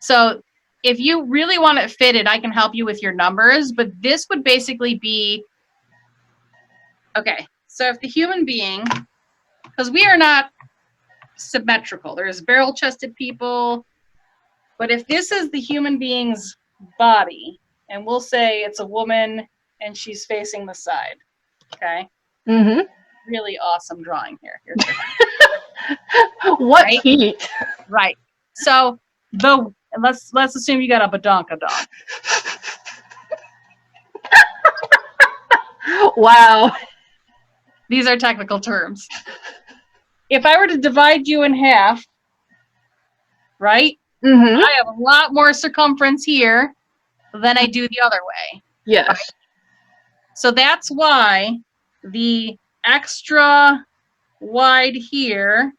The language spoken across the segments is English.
So if you really want it fitted, I can help you with your numbers, but this would basically be, okay, so if the human being, because we are not symmetrical, there's barrel-chested people, but if this is the human being's body, and we'll say it's a woman and she's facing the side, okay? Mm-hmm. Really awesome drawing here. Here's what right? Heat. Right. So let's assume you got a badonkadonk. Wow. These are technical terms. If I were to divide you in half, right? Mm-hmm. I have a lot more circumference here than I do the other way. Yes. Right? So that's why the extra wide here,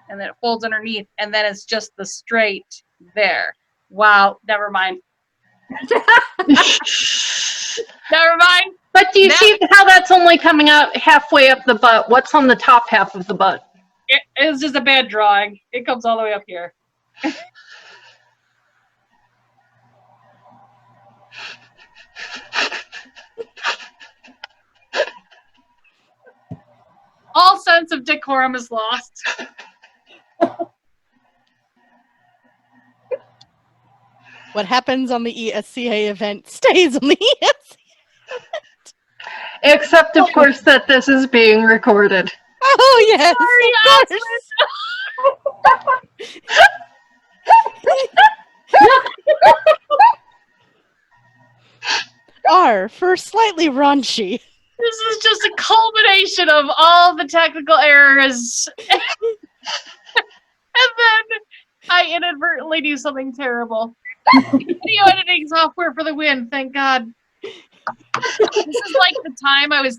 and then it folds underneath, and then it's just the straight there. Wow, never mind. Never mind. But do you see how that's only coming out halfway up the butt? What's on the top half of the butt? It's just a bad drawing. It comes all the way up here. All sense of decorum is lost. What happens on the ESCA event stays on the ESCA event. Except, of course, that this is being recorded. Oh, yes. R for slightly raunchy. This is just a culmination of all the technical errors. And then I inadvertently do something terrible. Video editing software for the win, thank God. This is like the time I was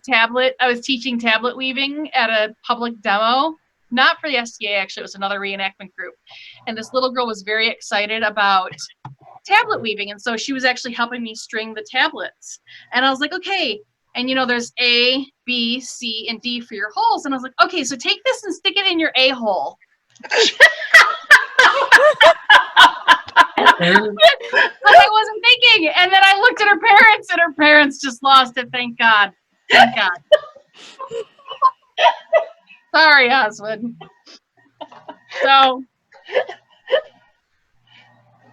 teaching tablet weaving at a public demo. Not for the STA, actually, it was another reenactment group. And this little girl was very excited about tablet weaving, and so she was actually helping me string the tablets. And I was like, okay, and there's A, B, C, and D for your holes. And I was like, okay, so take this and stick it in your A hole. I wasn't thinking. And then I looked at her parents, and her parents just lost it. Thank God. Thank God. Sorry, Oswald. So,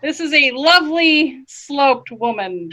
this is a lovely sloped woman.